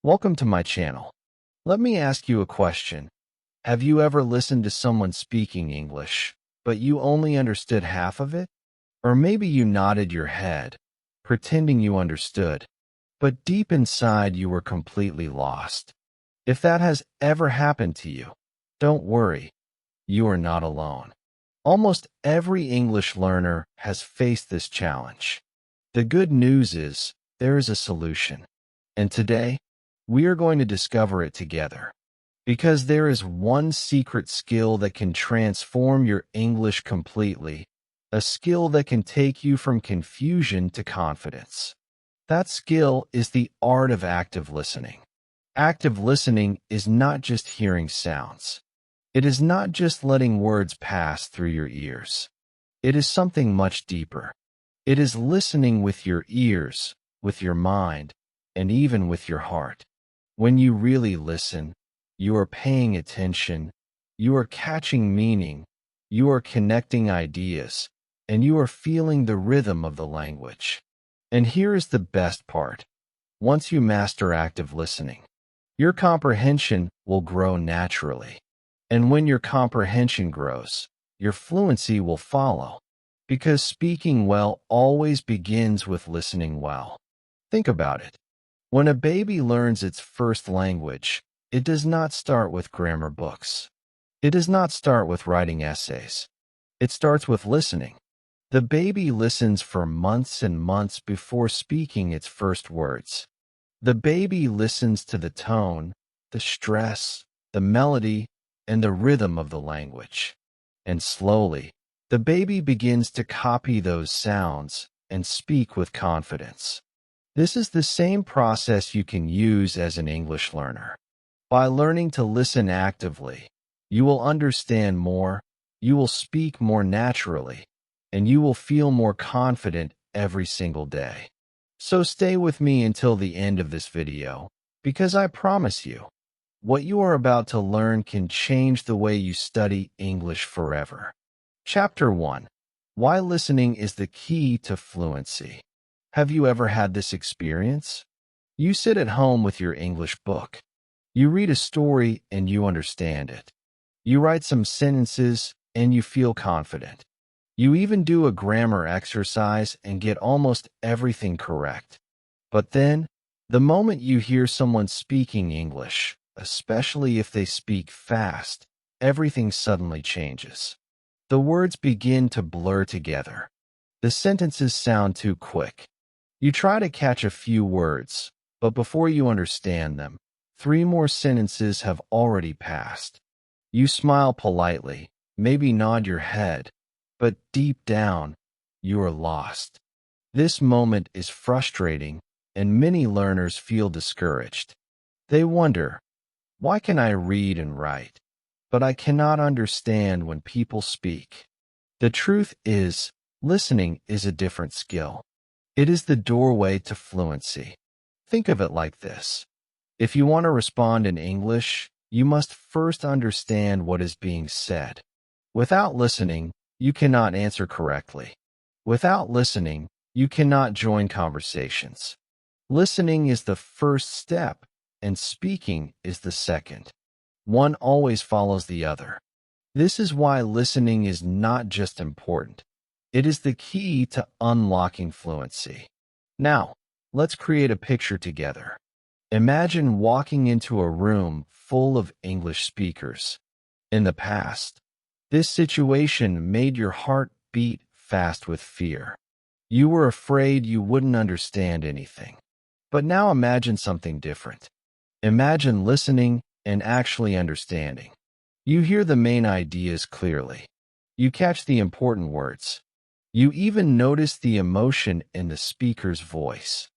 Welcome to my channel. Let me ask you a question. Have you ever listened to someone speaking English, but you only understood half of it? Or maybe you nodded your head, pretending you understood, but deep inside you were completely lost. If that has ever happened to you, don't worry, you are not alone. Almost every English learner has faced this challenge. The good news is there is a solution. And today, we are going to discover it together. Because there is one secret skill that can transform your English completely, a skill that can take you from confusion to confidence. That skill is the art of active listening. Active listening is not just hearing sounds. It is not just letting words pass through your ears. It is something much deeper. It is listening with your ears, with your mind, and even with your heart. When you really listen, you are paying attention, you are catching meaning, you are connecting ideas, and you are feeling the rhythm of the language. And here is the best part. Once you master active listening, your comprehension will grow naturally. And when your comprehension grows, your fluency will follow. Because speaking well always begins with listening well. Think about it. When a baby learns its first language, it does not start with grammar books. It does not start with writing essays. It starts with listening. The baby listens for months and months before speaking its first words. The baby listens to the tone, the stress, the melody, and the rhythm of the language. And slowly, the baby begins to copy those sounds and speak with confidence. This is the same process you can use as an English learner. By learning to listen actively, you will understand more, you will speak more naturally, and you will feel more confident every single day. So stay with me until the end of this video, because I promise you, what you are about to learn can change the way you study English forever. Chapter 1. Why listening is the key to fluency. Have you ever had this experience? You sit at home with your English book. You read a story and you understand it. You write some sentences and you feel confident. You even do a grammar exercise and get almost everything correct. But then, the moment you hear someone speaking English, especially if they speak fast, everything suddenly changes. The words begin to blur together. The sentences sound too quick. You try to catch a few words, but before you understand them, 3 more sentences have already passed. You smile politely, maybe nod your head, but deep down, you are lost. This moment is frustrating, and many learners feel discouraged. They wonder, why can I read and write, but I cannot understand when people speak? The truth is, listening is a different skill. It is the doorway to fluency. Think of it like this. If you want to respond in English, you must first understand what is being said. Without listening, you cannot answer correctly. Without listening, you cannot join conversations. Listening is the first step, and speaking is the second. One always follows the other. This is why listening is not just important. It is the key to unlocking fluency. Now, let's create a picture together. Imagine walking into a room full of English speakers. In the past, this situation made your heart beat fast with fear. You were afraid you wouldn't understand anything. But now imagine something different. Imagine listening and actually understanding. You hear the main ideas clearly. You catch the important words. You even notice the emotion in the speaker's voice.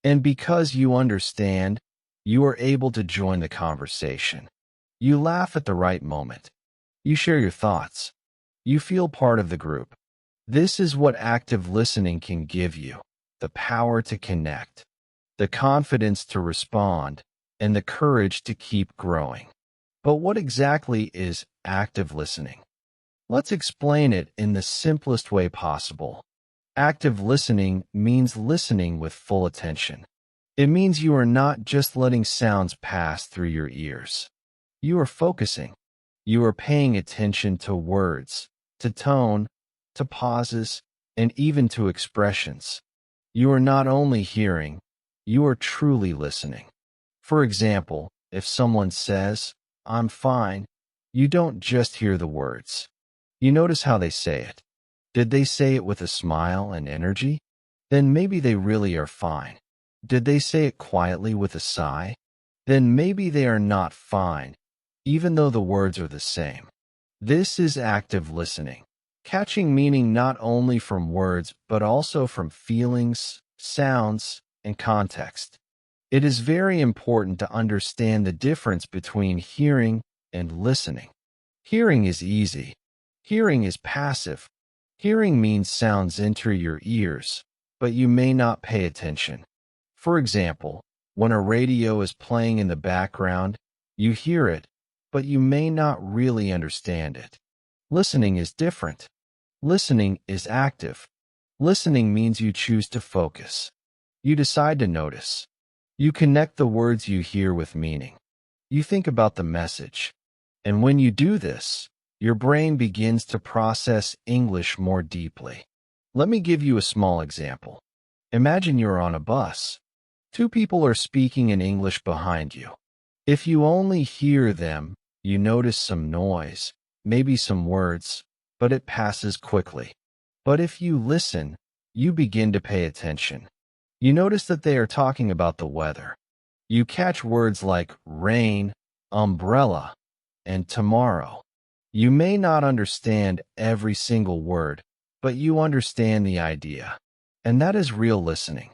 And because you understand, you are able to join the conversation. You laugh at the right moment. You share your thoughts. You feel part of the group. This is what active listening can give you: the power to connect, the confidence to respond, and the courage to keep growing. But what exactly is active listening? Let's explain it in the simplest way possible. Active listening means listening with full attention. It means you are not just letting sounds pass through your ears. You are focusing. You are paying attention to words, to tone, to pauses, and even to expressions. You are not only hearing, you are truly listening. For example, if someone says, "I'm fine," you don't just hear the words. You notice how they say it. Did they say it with a smile and energy? Then maybe they really are fine. Did they say it quietly with a sigh? Then maybe they are not fine, even though the words are the same. This is active listening, catching meaning not only from words but also from feelings, sounds, and context. It is very important to understand the difference between hearing and listening. Hearing is easy. Hearing is passive. Hearing means sounds enter your ears, but you may not pay attention. For example, when a radio is playing in the background, you hear it, but you may not really understand it. Listening is different. Listening is active. Listening means you choose to focus. You decide to notice. You connect the words you hear with meaning. You think about the message. And when you do this, your brain begins to process English more deeply. Let me give you a small example. Imagine you're on a bus. Two people are speaking in English behind you. If you only hear them, you notice some noise, maybe some words, but it passes quickly. But if you listen, you begin to pay attention. You notice that they are talking about the weather. You catch words like rain, umbrella, and tomorrow. You may not understand every single word, but you understand the idea. And that is real listening.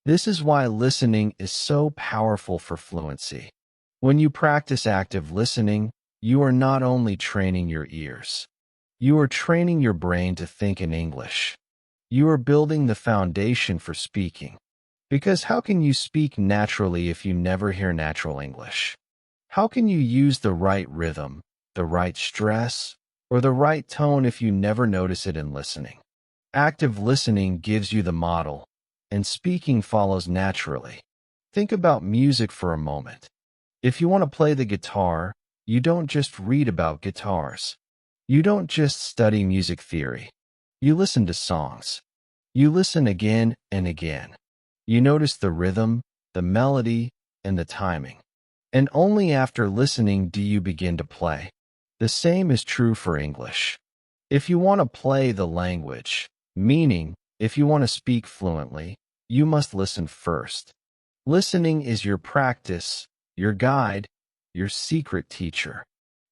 This is why listening is so powerful for fluency. When you practice active listening, you are not only training your ears. You are training your brain to think in English. You are building the foundation for speaking. Because how can you speak naturally if you never hear natural English? How can you use the right rhythm, the right stress, or the right tone if you never notice it in listening? Active listening gives you the model, and speaking follows naturally. Think about music for a moment. If you want to play the guitar, you don't just read about guitars. You don't just study music theory. You listen to songs. You listen again and again. You notice the rhythm, the melody, and the timing. And only after listening do you begin to play. The same is true for English. If you want to play the language, meaning, if you want to speak fluently, you must listen first. Listening is your practice, your guide, your secret teacher.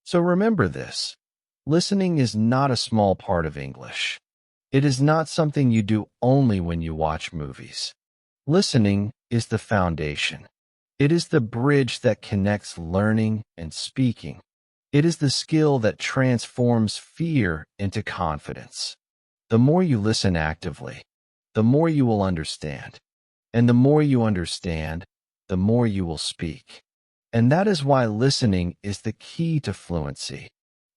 So remember this. Listening is not a small part of English. It is not something you do only when you watch movies. Listening is the foundation. It is the bridge that connects learning and speaking. It is the skill that transforms fear into confidence. The more you listen actively, the more you will understand. And the more you understand, the more you will speak. And that is why listening is the key to fluency.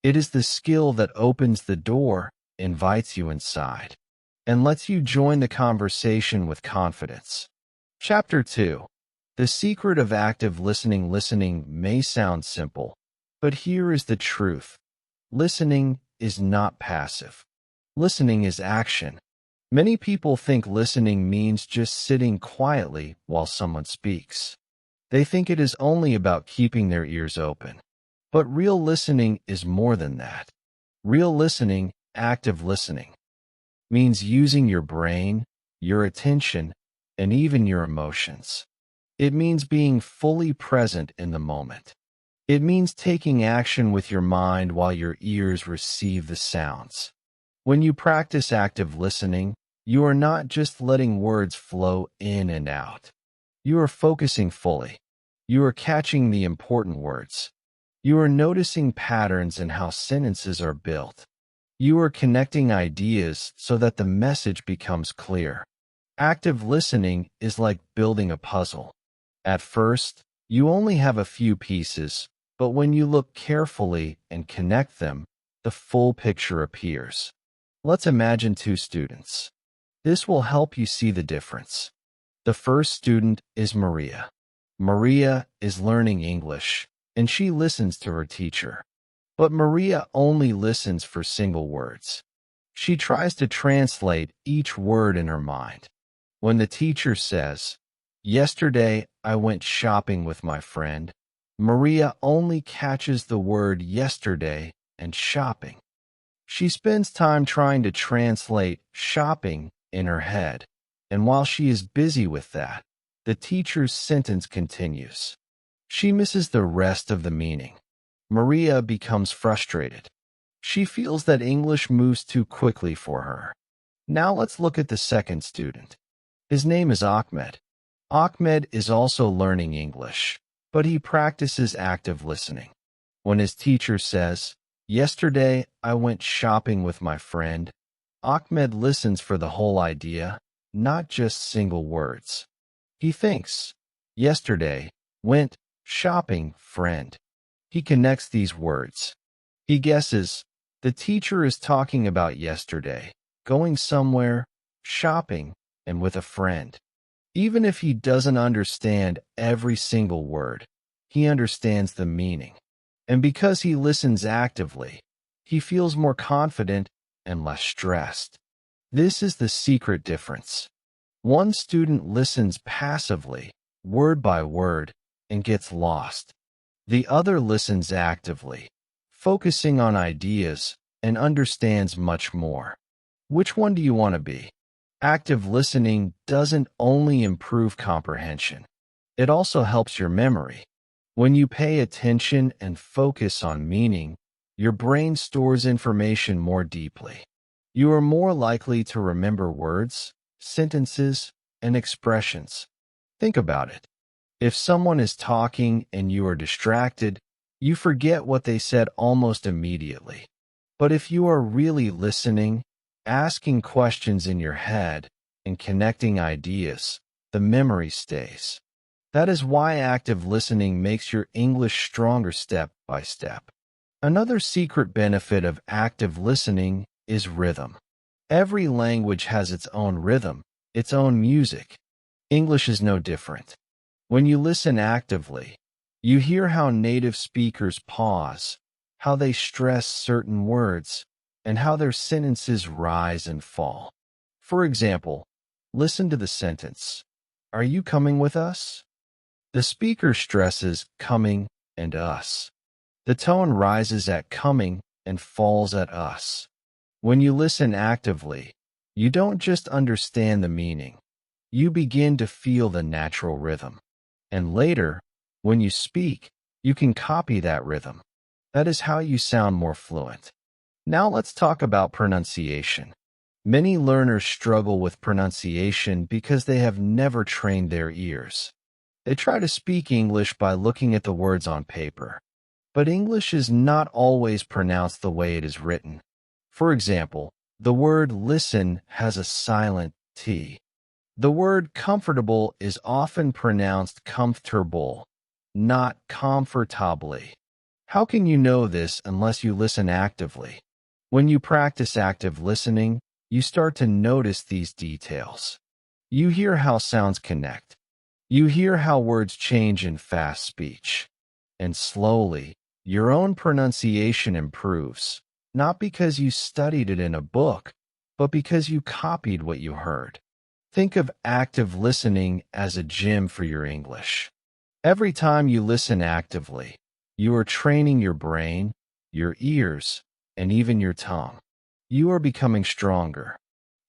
It is the skill that opens the door, invites you inside, and lets you join the conversation with confidence. Chapter 2. The secret of active listening. Listening may sound simple, but here is the truth. Listening is not passive. Listening is action. Many people think listening means just sitting quietly while someone speaks. They think it is only about keeping their ears open. But real listening is more than that. Real listening, active listening, means using your brain, your attention, and even your emotions. It means being fully present in the moment. It means taking action with your mind while your ears receive the sounds. When you practice active listening, you are not just letting words flow in and out. You are focusing fully. You are catching the important words. You are noticing patterns in how sentences are built. You are connecting ideas so that the message becomes clear. Active listening is like building a puzzle. At first, you only have a few pieces, but when you look carefully and connect them, the full picture appears. Let's imagine two students. This will help you see the difference. The first student is Maria. Maria is learning English, and she listens to her teacher. But Maria only listens for single words. She tries to translate each word in her mind. When the teacher says, "Yesterday I went shopping with my friend," Maria only catches the word yesterday and shopping. She spends time trying to translate shopping in her head, and while she is busy with that, the teacher's sentence continues. She misses the rest of the meaning. Maria becomes frustrated. She feels that English moves too quickly for her. Now let's look at the second student. His name is Ahmed. Ahmed is also learning English, but he practices active listening. When his teacher says, "Yesterday I went shopping with my friend," Ahmed listens for the whole idea, not just single words. He thinks, "Yesterday, went, shopping, friend." He connects these words. He guesses, the teacher is talking about yesterday, going somewhere, shopping, and with a friend. Even if he doesn't understand every single word, he understands the meaning. And because he listens actively, he feels more confident and less stressed. This is the secret difference. One student listens passively, word by word, and gets lost. The other listens actively, focusing on ideas, and understands much more. Which one do you want to be? Active listening doesn't only improve comprehension, it also helps your memory. When you pay attention and focus on meaning, your brain stores information more deeply. You are more likely to remember words, sentences, and expressions. Think about it. If someone is talking and you are distracted, you forget what they said almost immediately. But if you are really listening, asking questions in your head, and connecting ideas, the memory stays. That is why active listening makes your English stronger step by step. Another secret benefit of active listening is rhythm. Every language has its own rhythm, its own music. English is no different. When you listen actively, you hear how native speakers pause, how they stress certain words, and how their sentences rise and fall. For example, listen to the sentence, "Are you coming with us?" The speaker stresses coming and us. The tone rises at coming and falls at us. When you listen actively, you don't just understand the meaning. You begin to feel the natural rhythm. And later, when you speak, you can copy that rhythm. That is how you sound more fluent. Now let's talk about pronunciation. Many learners struggle with pronunciation because they have never trained their ears. They try to speak English by looking at the words on paper. But English is not always pronounced the way it is written. For example, the word listen has a silent T. The word comfortable is often pronounced comfortable, not comfortably. How can you know this unless you listen actively? When you practice active listening, you start to notice these details. You hear how sounds connect. You hear how words change in fast speech. And slowly, your own pronunciation improves, not because you studied it in a book, but because you copied what you heard. Think of active listening as a gym for your English. Every time you listen actively, you are training your brain, your ears, and even your tongue. You are becoming stronger.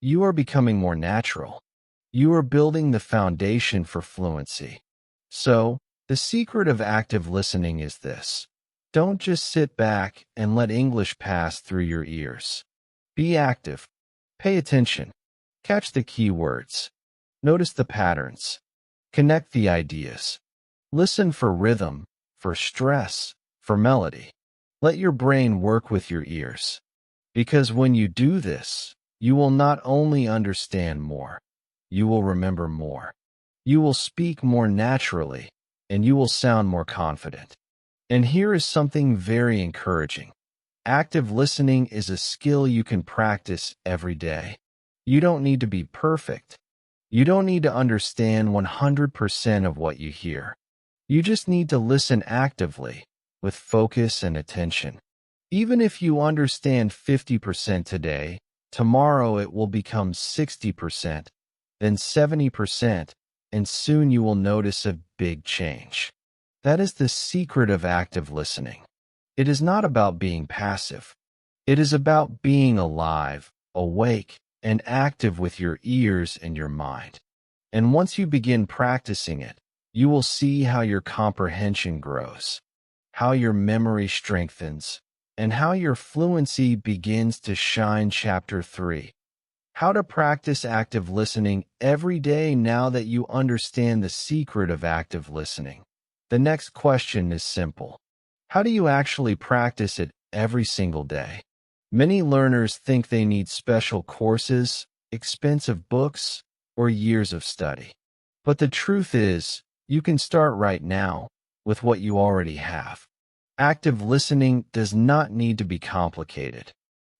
You are becoming more natural. You are building the foundation for fluency. So, the secret of active listening is this. Don't just sit back and let English pass through your ears. Be active. Pay attention. Catch the key words. Notice the patterns. Connect the ideas. Listen for rhythm, for stress, for melody. Let your brain work with your ears. Because when you do this, you will not only understand more, you will remember more. You will speak more naturally, and you will sound more confident. And here is something very encouraging. Active listening is a skill you can practice every day. You don't need to be perfect. You don't need to understand 100% of what you hear. You just need to listen actively, with focus and attention. Even if you understand 50% today, tomorrow it will become 60%, then 70%, and soon you will notice a big change. That is the secret of active listening. It is not about being passive. It is about being alive, awake, and active with your ears and your mind. And once you begin practicing it, you will see how your comprehension grows, how your memory strengthens, and how your fluency begins to shine. Chapter 3. How to practice active listening every day now that you understand the secret of active listening. The next question is simple. How do you actually practice it every single day? Many learners think they need special courses, expensive books, or years of study. But the truth is, you can start right now with what you already have. Active listening does not need to be complicated.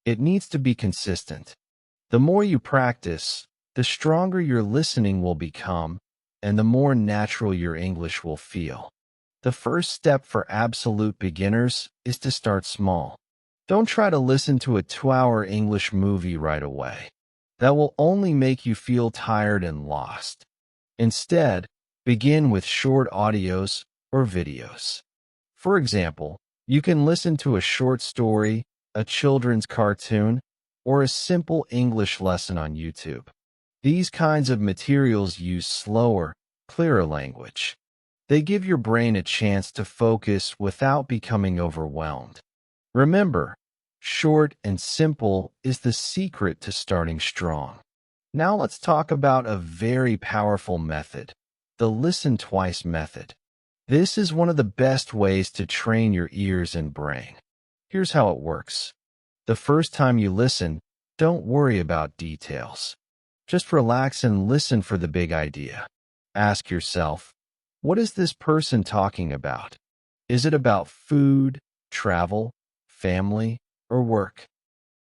It needs to be consistent. The more you practice, the stronger your listening will become, and the more natural your English will feel. The first step for absolute beginners is to start small. Don't try to listen to a 2-hour English movie right away. That will only make you feel tired and lost. Instead, begin with short audios or videos. For example, you can listen to a short story, a children's cartoon, or a simple English lesson on YouTube. These kinds of materials use slower, clearer language. They give your brain a chance to focus without becoming overwhelmed. Remember, short and simple is the secret to starting strong. Now let's talk about a very powerful method, the listen twice method. This is one of the best ways to train your ears and brain. Here's how it works. The first time you listen, don't worry about details. Just relax and listen for the big idea. Ask yourself, what is this person talking about? Is it about food, travel, family, or work?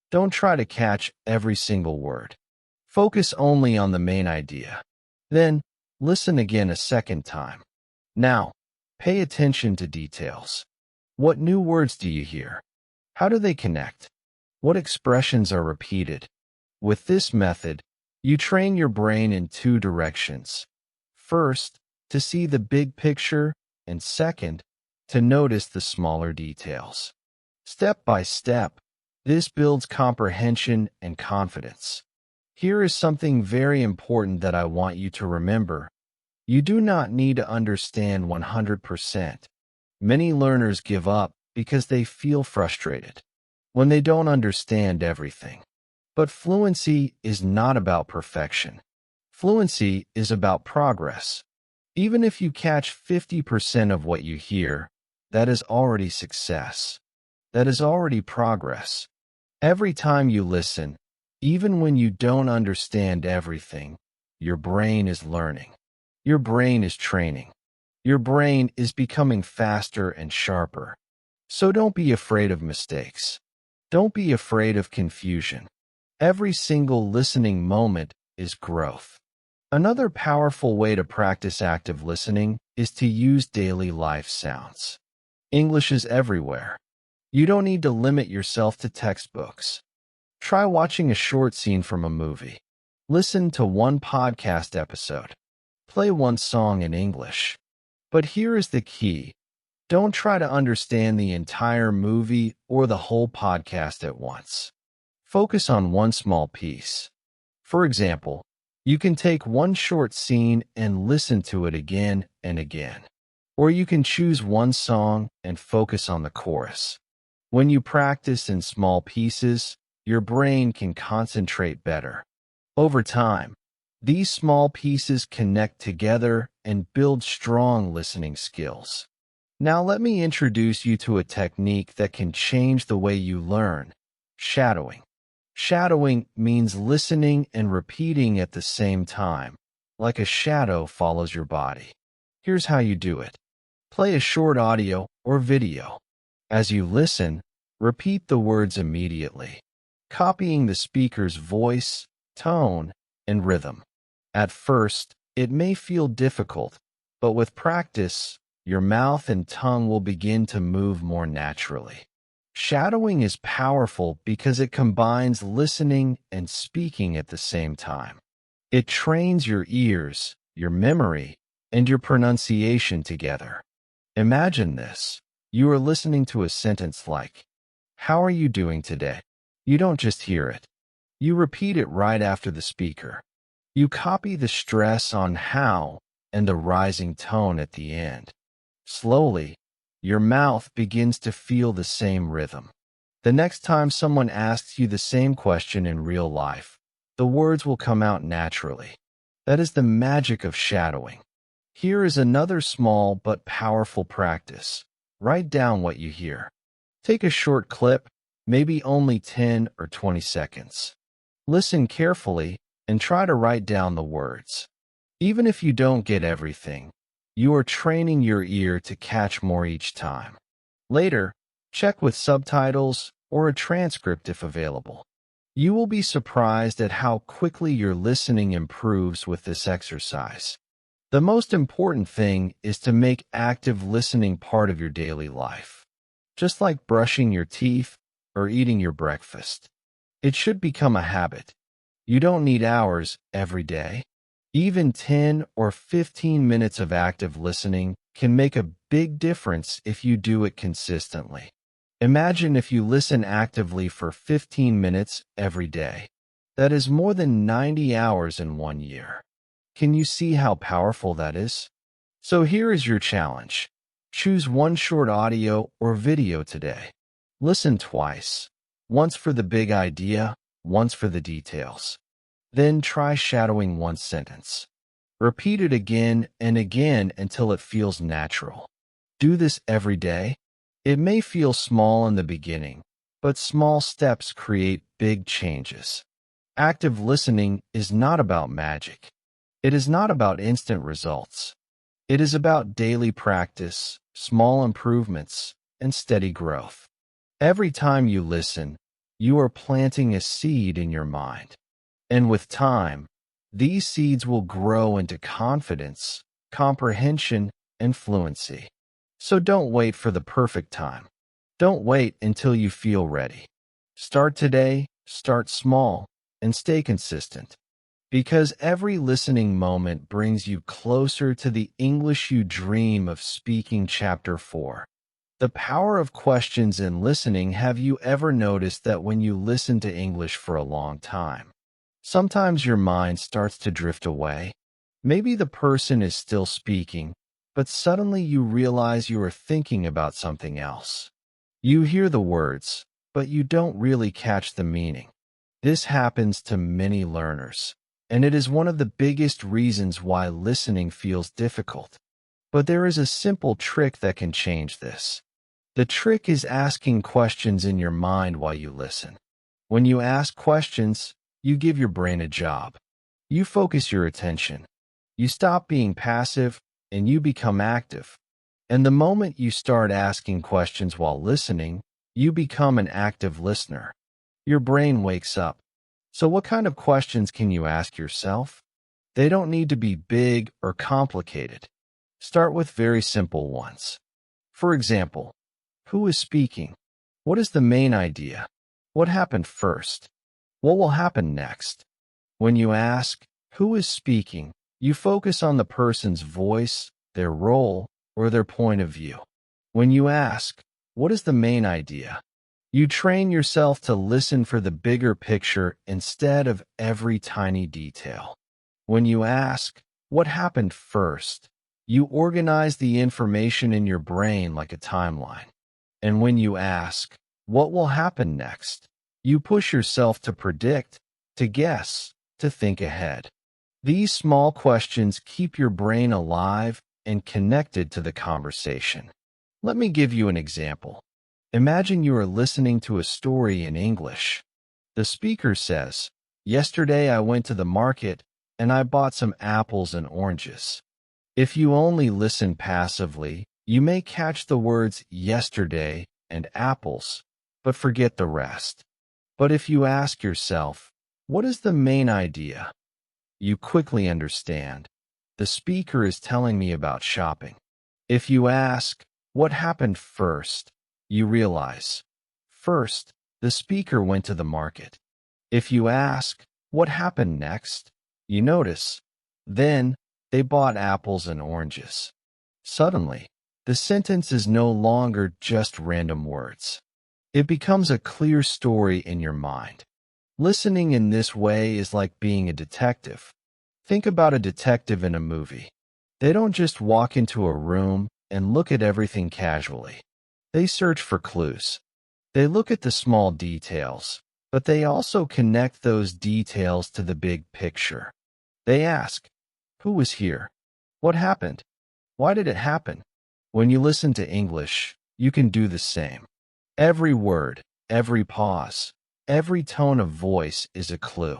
Don't try to catch every single word. Focus only on the main idea. Then, listen again a second time. Now, pay attention to details. What new words do you hear? How do they connect? What expressions are repeated? With this method, you train your brain in 2 directions. First, to see the big picture, and second, to notice the smaller details. Step by step, this builds comprehension and confidence. Here is something very important that I want you to remember. You do not need to understand 100%. Many learners give up because they feel frustrated when they don't understand everything. But fluency is not about perfection. Fluency is about progress. Even if you catch 50% of what you hear, that is already success. That is already progress. Every time you listen, even when you don't understand everything, your brain is learning. Your brain is training. Your brain is becoming faster and sharper. So don't be afraid of mistakes. Don't be afraid of confusion. Every single listening moment is growth. Another powerful way to practice active listening is to use daily life sounds. English is everywhere. You don't need to limit yourself to textbooks. Try watching a short scene from a movie. Listen to one podcast episode. Play one song in English. But here is the key. Don't try to understand the entire movie or the whole podcast at once. Focus on one small piece. For example, you can take one short scene and listen to it again and again. Or you can choose one song and focus on the chorus. When you practice in small pieces, your brain can concentrate better. Over time, these small pieces connect together and build strong listening skills. Now let me introduce you to a technique that can change the way you learn: shadowing. Shadowing means listening and repeating at the same time, like a shadow follows your body. Here's how you do it. Play a short audio or video. As you listen, repeat the words immediately, copying the speaker's voice, tone, and rhythm. At first, it may feel difficult, but with practice, your mouth and tongue will begin to move more naturally. Shadowing is powerful because it combines listening and speaking at the same time. It trains your ears, your memory, and your pronunciation together. Imagine this. You are listening to a sentence like, "How are you doing today?" You don't just hear it. You repeat it right after the speaker. You copy the stress on how and the rising tone at the end. Slowly, your mouth begins to feel the same rhythm. The next time someone asks you the same question in real life, the words will come out naturally. That is the magic of shadowing. Here is another small but powerful practice. Write down what you hear. Take a short clip, maybe only 10 or 20 seconds. Listen carefully and try to write down the words. Even if you don't get everything, you are training your ear to catch more each time. Later, check with subtitles or a transcript if available. You will be surprised at how quickly your listening improves with this exercise. The most important thing is to make active listening part of your daily life. Just like brushing your teeth or eating your breakfast. It should become a habit. You don't need hours every day. Even 10 or 15 minutes of active listening can make a big difference if you do it consistently. Imagine if you listen actively for 15 minutes every day. That is more than 90 hours in 1 year. Can you see how powerful that is? So here is your challenge. Choose one short audio or video today. Listen twice. Once for the big idea, once for the details. Then try shadowing one sentence. Repeat it again and again until it feels natural. Do this every day. It may feel small in the beginning, but small steps create big changes. Active listening is not about magic. It is not about instant results. It is about daily practice, small improvements, and steady growth. Every time you listen, you are planting a seed in your mind. And with time, these seeds will grow into confidence, comprehension, and fluency. So don't wait for the perfect time. Don't wait until you feel ready. Start today, start small, and stay consistent. Because every listening moment brings you closer to the English you dream of speaking. Chapter 4. The power of questions in listening. Have you ever noticed that when you listen to English for a long time, sometimes your mind starts to drift away? Maybe the person is still speaking, but suddenly you realize you are thinking about something else. You hear the words, but you don't really catch the meaning. This happens to many learners, and it is one of the biggest reasons why listening feels difficult. But there is a simple trick that can change this. The trick is asking questions in your mind while you listen. When you ask questions, you give your brain a job. You focus your attention. You stop being passive, and you become active. And the moment you start asking questions while listening, you become an active listener. Your brain wakes up. So what kind of questions can you ask yourself? They don't need to be big or complicated. Start with very simple ones. For example, who is speaking? What is the main idea? What happened first? What will happen next? When you ask, who is speaking, you focus on the person's voice, their role, or their point of view. When you ask, what is the main idea? You train yourself to listen for the bigger picture instead of every tiny detail. When you ask, what happened first? You organize the information in your brain like a timeline. And when you ask, what will happen next? You push yourself to predict, to guess, to think ahead. These small questions keep your brain alive and connected to the conversation. Let me give you an example. Imagine you are listening to a story in English. The speaker says, "Yesterday I went to the market and I bought some apples and oranges." If you only listen passively, you may catch the words yesterday and apples, but forget the rest. But if you ask yourself, what is the main idea? you quickly understand. The speaker is telling me about shopping. If you ask, what happened first? You realize, first, the speaker went to the market. If you ask, what happened next? You notice, then, they bought apples and oranges. Suddenly, the sentence is no longer just random words. It becomes a clear story in your mind. Listening in this way is like being a detective. Think about a detective in a movie. They don't just walk into a room and look at everything casually. They search for clues. They look at the small details, but they also connect those details to the big picture. They ask, who was here? What happened? Why did it happen? When you listen to English, you can do the same. Every word, every pause, every tone of voice is a clue.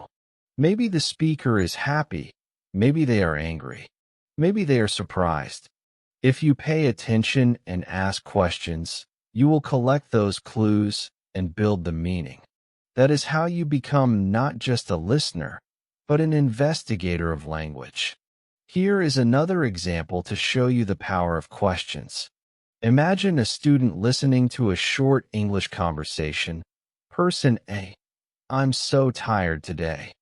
Maybe the speaker is happy. Maybe they are angry. Maybe they are surprised. If you pay attention and ask questions, you will collect those clues and build the meaning. That is how you become not just a listener, but an investigator of language. Here is another example to show you the power of questions. Imagine a student listening to a short English conversation. Person A, I'm so tired today.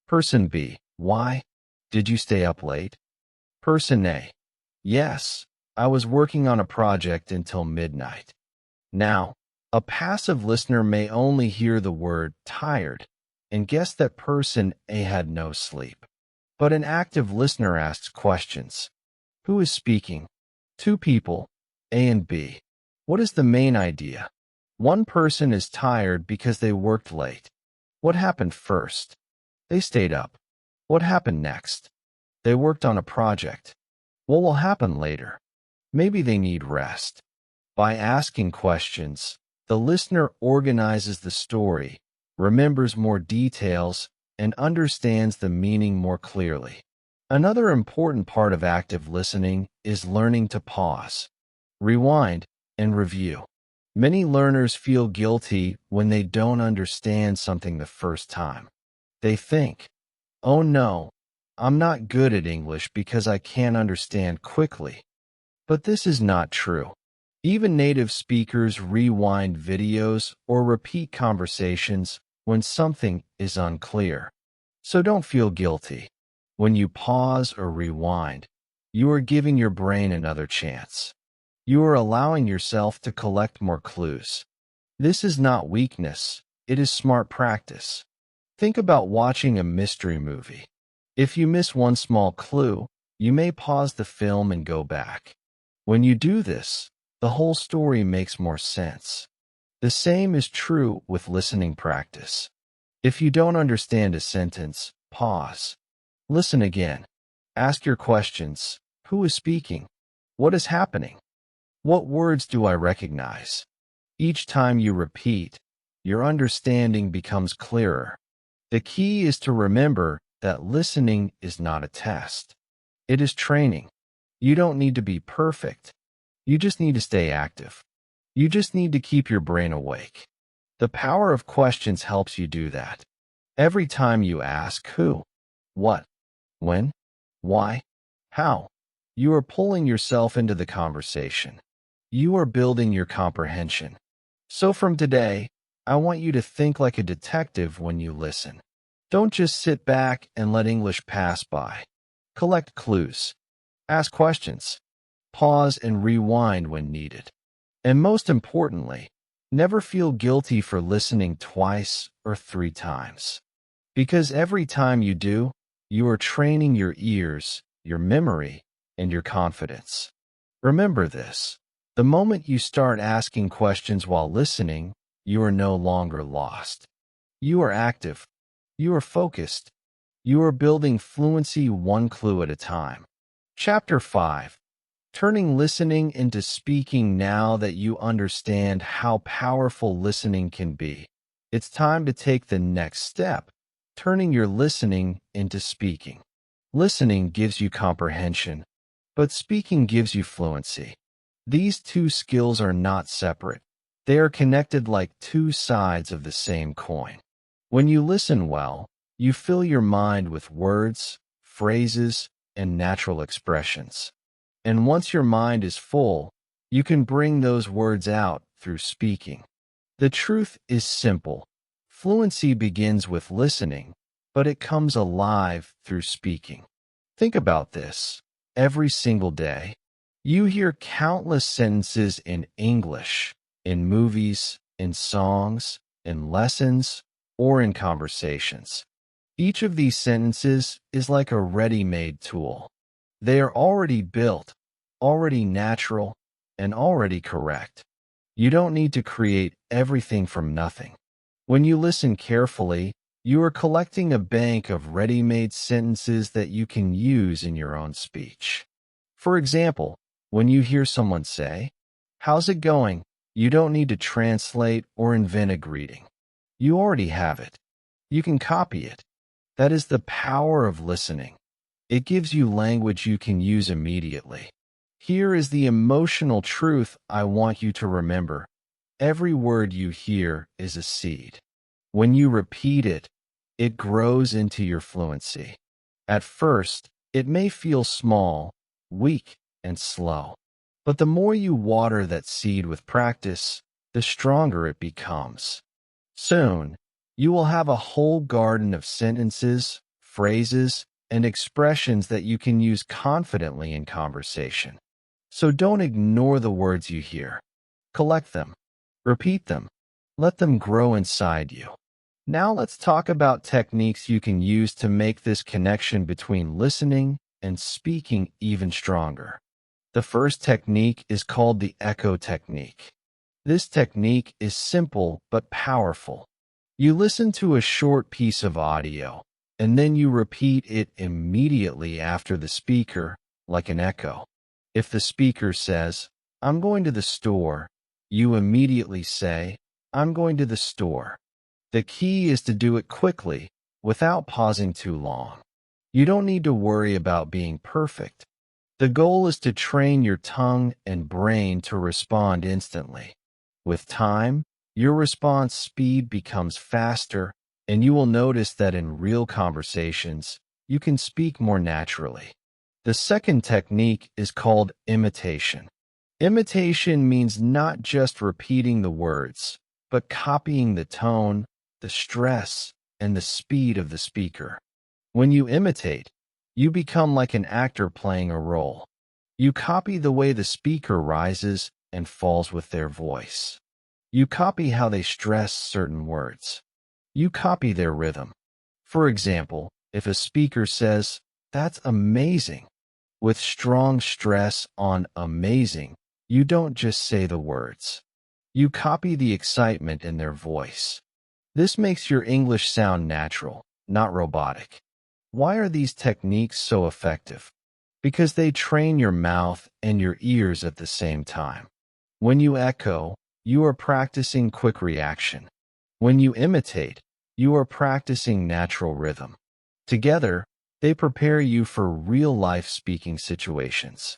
Person B, why? Did you stay up late? Person A, yes, I was working on a project until midnight. Now, a passive listener may only hear the word tired and guess that person A had no sleep. But an active listener asks questions. Who is speaking? Two people, A and B. What is the main idea? One person is tired because they worked late. What happened first? They stayed up. What happened next? They worked on a project. What will happen later? Maybe they need rest. By asking questions, the listener organizes the story, remembers more details, and understands the meaning more clearly. Another important part of active listening is learning to pause, rewind, and review. Many learners feel guilty when they don't understand something the first time. They think, oh no, I'm not good at English because I can't understand quickly. But this is not true. Even native speakers rewind videos or repeat conversations when something is unclear. So don't feel guilty. When you pause or rewind, you are giving your brain another chance. You are allowing yourself to collect more clues. This is not weakness, it is smart practice. Think about watching a mystery movie. If you miss one small clue, you may pause the film and go back. When you do this, the whole story makes more sense. The same is true with listening practice. If you don't understand a sentence, pause. Listen again. Ask your questions. Who is speaking? What is happening? What words do I recognize? Each time you repeat, your understanding becomes clearer. The key is to remember that listening is not a test. It is training. You don't need to be perfect. You just need to stay active. You just need to keep your brain awake. The power of questions helps you do that. Every time you ask who, what, when, why, how, you are pulling yourself into the conversation. You are building your comprehension. So from today, I want you to think like a detective when you listen. Don't just sit back and let English pass by. Collect clues. Ask questions. Pause and rewind when needed. And most importantly, never feel guilty for listening twice or 3 times. Because every time you do, you are training your ears, your memory, and your confidence. Remember this. The moment you start asking questions while listening, you are no longer lost. You are active. You are focused. You are building fluency one clue at a time. Chapter 5. Turning listening into speaking. Now that you understand how powerful listening can be, it's time to take the next step, turning your listening into speaking. Listening gives you comprehension, but speaking gives you fluency. These two skills are not separate. They are connected like two sides of the same coin. When you listen well, you fill your mind with words, phrases, and natural expressions. And once your mind is full, you can bring those words out through speaking. The truth is simple. Fluency begins with listening, but it comes alive through speaking. Think about this. Every single day, you hear countless sentences in English, in movies, in songs, in lessons, or in conversations. Each of these sentences is like a ready-made tool. They are already built, already natural, and already correct. You don't need to create everything from nothing. When you listen carefully, you are collecting a bank of ready-made sentences that you can use in your own speech. For example, when you hear someone say, "How's it going?" you don't need to translate or invent a greeting. You already have it. You can copy it. That is the power of listening. It gives you language you can use immediately. Here is the emotional truth I want you to remember. Every word you hear is a seed. When you repeat it, it grows into your fluency. At first, it may feel small, weak, and slow. But the more you water that seed with practice, the stronger it becomes. Soon, you will have a whole garden of sentences, phrases, and expressions that you can use confidently in conversation. So don't ignore the words you hear. Collect them. Repeat them. Let them grow inside you. Now let's talk about techniques you can use to make this connection between listening and speaking even stronger. The first technique is called the echo technique. This technique is simple but powerful. You listen to a short piece of audio, and then you repeat it immediately after the speaker, like an echo. If the speaker says, "I'm going to the store," you immediately say, "I'm going to the store." The key is to do it quickly, without pausing too long. You don't need to worry about being perfect. The goal is to train your tongue and brain to respond instantly. With time, your response speed becomes faster, and you will notice that in real conversations, you can speak more naturally. The second technique is called imitation. Imitation means not just repeating the words, but copying the tone, the stress, and the speed of the speaker. When you imitate, you become like an actor playing a role. You copy the way the speaker rises and falls with their voice. You copy how they stress certain words. You copy their rhythm. For example, if a speaker says, "That's amazing," with strong stress on amazing, you don't just say the words. You copy the excitement in their voice. This makes your English sound natural, not robotic. Why are these techniques so effective? Because they train your mouth and your ears at the same time. When you echo, you are practicing quick reaction. When you imitate, you are practicing natural rhythm. Together, they prepare you for real-life speaking situations.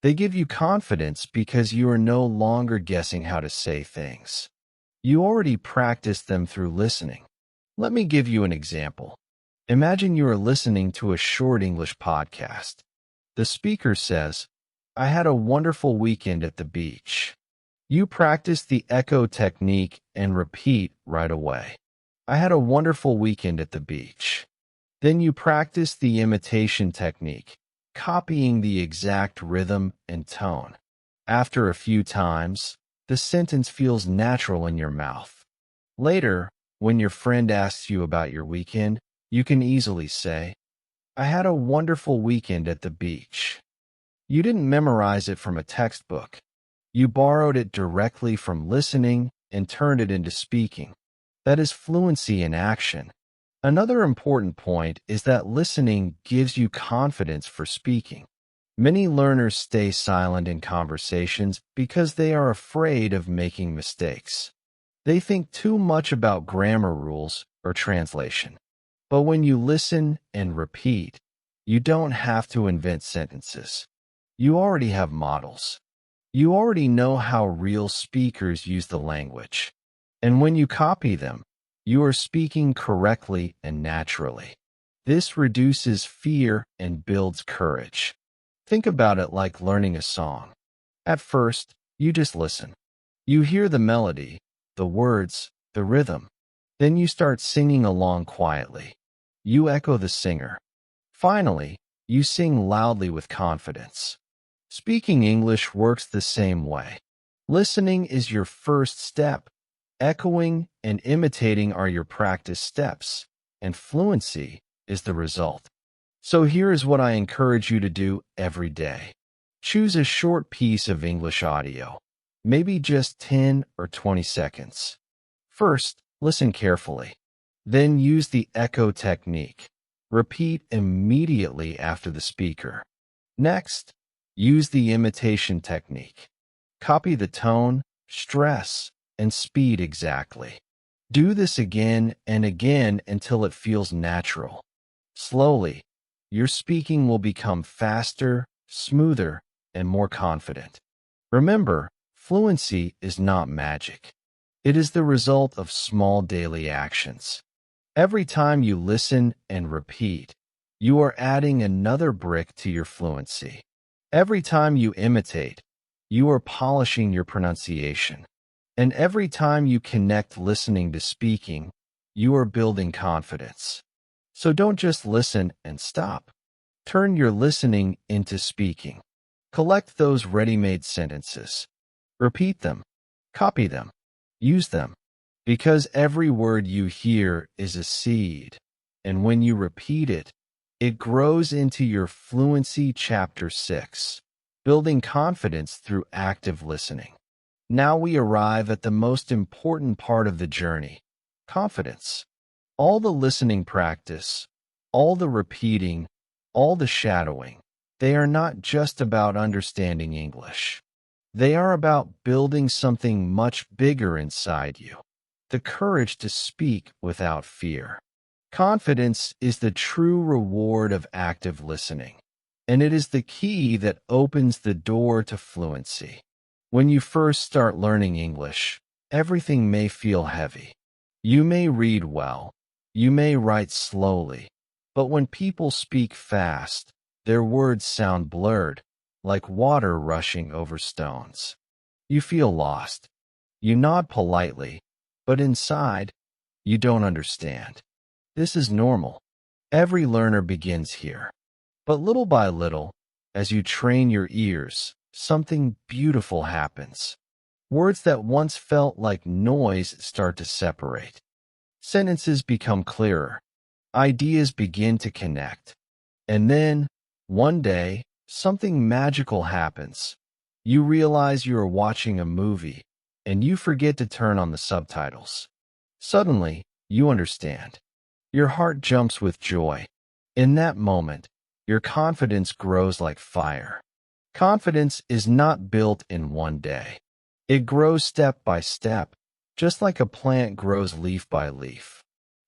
They give you confidence because you are no longer guessing how to say things. You already practiced them through listening. Let me give you an example. Imagine you are listening to a short English podcast. The speaker says, "I had a wonderful weekend at the beach." You practice the echo technique and repeat right away. "I had a wonderful weekend at the beach." Then you practice the imitation technique, copying the exact rhythm and tone. After a few times, the sentence feels natural in your mouth. Later, when your friend asks you about your weekend, you can easily say, "I had a wonderful weekend at the beach." You didn't memorize it from a textbook. You borrowed it directly from listening and turned it into speaking. That is fluency in action. Another important point is that listening gives you confidence for speaking. Many learners stay silent in conversations because they are afraid of making mistakes. They think too much about grammar rules or translation. But when you listen and repeat, you don't have to invent sentences. You already have models. You already know how real speakers use the language. And when you copy them, you are speaking correctly and naturally. This reduces fear and builds courage. Think about it like learning a song. At first, you just listen. You hear the melody, the words, the rhythm. Then you start singing along quietly. You echo the singer. Finally, you sing loudly with confidence. Speaking English works the same way. Listening is your first step. Echoing and imitating are your practice steps, and fluency is the result. So here is what I encourage you to do every day. Choose a short piece of English audio, maybe just 10 or 20 seconds. First, listen carefully. Then use the echo technique. Repeat immediately after the speaker. Next, use the imitation technique. Copy the tone, stress, and speed exactly. Do this again and again until it feels natural. Slowly, your speaking will become faster, smoother, and more confident. Remember, fluency is not magic. It is the result of small daily actions. Every time you listen and repeat, you are adding another brick to your fluency. Every time you imitate, you are polishing your pronunciation. And every time you connect listening to speaking, you are building confidence. So don't just listen and stop. Turn your listening into speaking. Collect those ready-made sentences. Repeat them. Copy them. Use them. Because every word you hear is a seed. And when you repeat it, it grows into your Fluency Chapter 6, building confidence through active listening. Now we arrive at the most important part of the journey, confidence. All the listening practice, all the repeating, all the shadowing, they are not just about understanding English. They are about building something much bigger inside you, the courage to speak without fear. Confidence is the true reward of active listening, and it is the key that opens the door to fluency. When you first start learning English, everything may feel heavy. You may read well. You may write slowly. But when people speak fast, their words sound blurred, like water rushing over stones. You feel lost. You nod politely, but inside, you don't understand. This is normal. Every learner begins here. But little by little, as you train your ears, something beautiful happens. Words that once felt like noise start to separate. Sentences become clearer. Ideas begin to connect. And then, one day, something magical happens. You realize you are watching a movie, and you forget to turn on the subtitles. Suddenly, you understand. Your heart jumps with joy. In that moment, your confidence grows like fire. Confidence is not built in one day. It grows step by step, just like a plant grows leaf by leaf.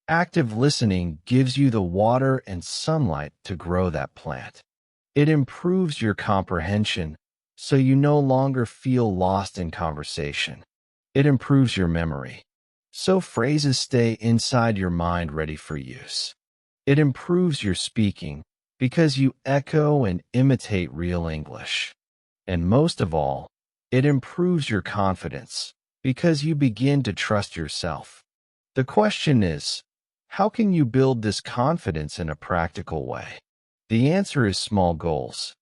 Active listening gives you the water and sunlight to grow that plant. It improves your comprehension, so you no longer feel lost in conversation. It improves your memory, so phrases stay inside your mind ready for use. It improves your speaking, because you echo and imitate real English. And most of all, it improves your confidence, because you begin to trust yourself. The question is, how can you build this confidence in a practical way? The answer is small goals.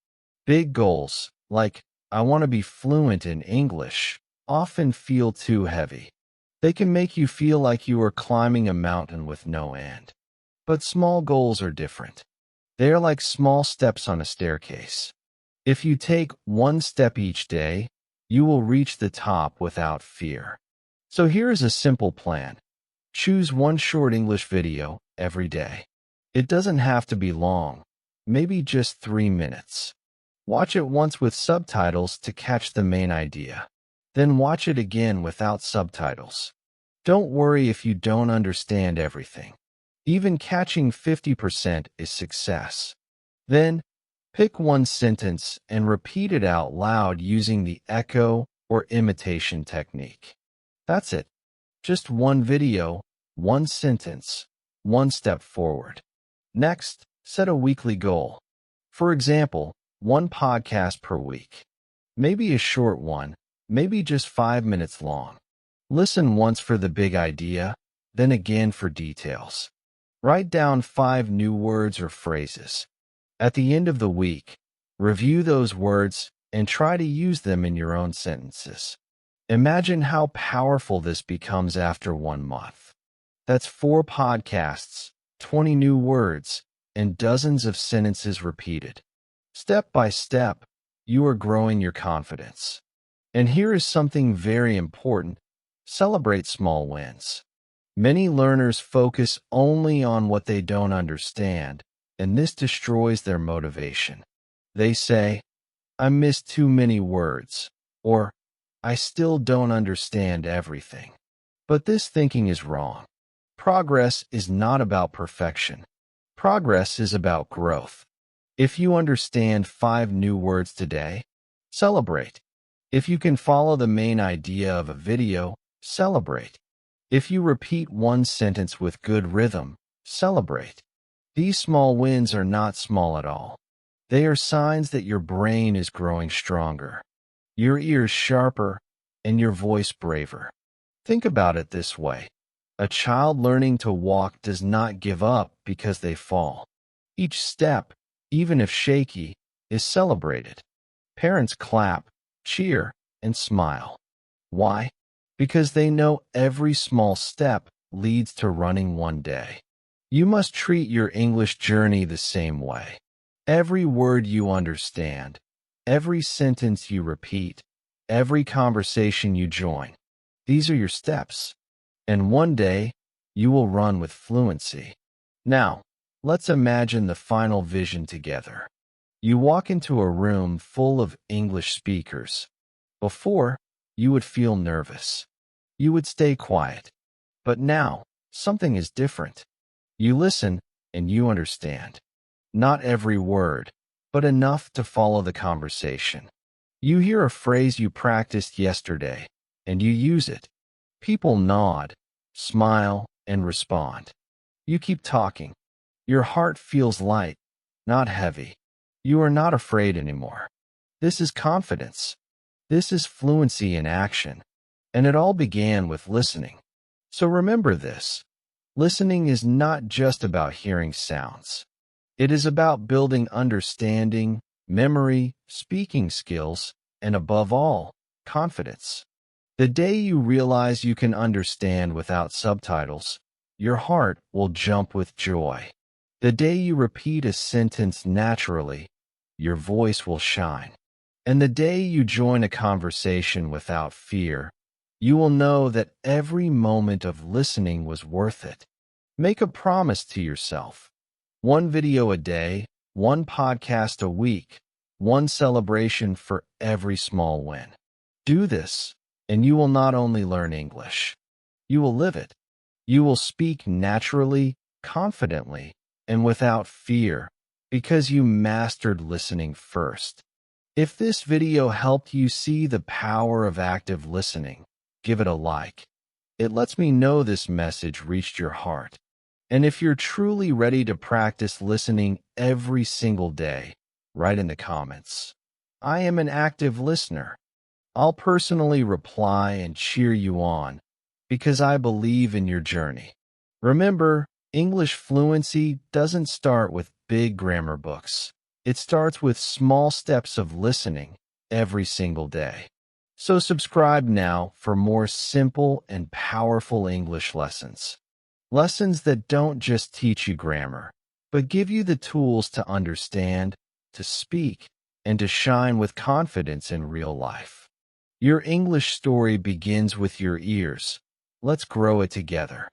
Big goals, like, I want to be fluent in English, often feel too heavy. They can make you feel like you are climbing a mountain with no end. But small goals are different. They are like small steps on a staircase. If you take one step each day, you will reach the top without fear. So here is a simple plan. Choose one short English video every day. It doesn't have to be long, maybe just 3 minutes. Watch it once with subtitles to catch the main idea. Then watch it again without subtitles. Don't worry if you don't understand everything. Even catching 50% is success. Then, pick one sentence and repeat it out loud using the echo or imitation technique. That's it. Just one video, one sentence, one step forward. Next, set a weekly goal. For example, one podcast per week. Maybe a short one, maybe just 5 minutes long. Listen once for the big idea, then again for details. Write down 5 new words or phrases. At the end of the week, review those words and try to use them in your own sentences. Imagine how powerful this becomes after 1 month. That's 4 podcasts, 20 new words, and dozens of sentences repeated. Step by step, you are growing your confidence. And here is something very important. Celebrate small wins. Many learners focus only on what they don't understand, and this destroys their motivation. They say, I missed too many words, or I still don't understand everything. But this thinking is wrong. Progress is not about perfection. Progress is about growth. If you understand 5 new words today, celebrate. If you can follow the main idea of a video, celebrate. If you repeat one sentence with good rhythm, celebrate. These small wins are not small at all. They are signs that your brain is growing stronger, your ears sharper, and your voice braver. Think about it this way. A child learning to walk does not give up because they fall. Each step, even if shaky, is celebrated. Parents clap, cheer, and smile. Why? Because they know every small step leads to running one day. You must treat your English journey the same way. Every word you understand, every sentence you repeat, every conversation you join, these are your steps. And one day, you will run with fluency. Now, let's imagine the final vision together. You walk into a room full of English speakers. Before, you would feel nervous. You would stay quiet. But now, something is different. You listen, and you understand. Not every word, but enough to follow the conversation. You hear a phrase you practiced yesterday, and you use it. People nod, smile, and respond. You keep talking. Your heart feels light, not heavy. You are not afraid anymore. This is confidence. This is fluency in action. And it all began with listening. So remember this. Listening is not just about hearing sounds. It is about building understanding, memory, speaking skills, and above all, confidence. The day you realize you can understand without subtitles, your heart will jump with joy. The day you repeat a sentence naturally, your voice will shine. And the day you join a conversation without fear, you will know that every moment of listening was worth it. Make a promise to yourself. 1 video a day, 1 podcast a week, 1 celebration for every small win. Do this, and you will not only learn English, you will live it. You will speak naturally, confidently, and without fear, because you mastered listening first. If this video helped you see the power of active listening, give it a like. It lets me know this message reached your heart. And if you're truly ready to practice listening every single day, write in the comments. I am an active listener. I'll personally reply and cheer you on because I believe in your journey. Remember, English fluency doesn't start with big grammar books. It starts with small steps of listening every single day. So subscribe now for more simple and powerful English lessons. Lessons that don't just teach you grammar, but give you the tools to understand, to speak, and to shine with confidence in real life. Your English story begins with your ears. Let's grow it together.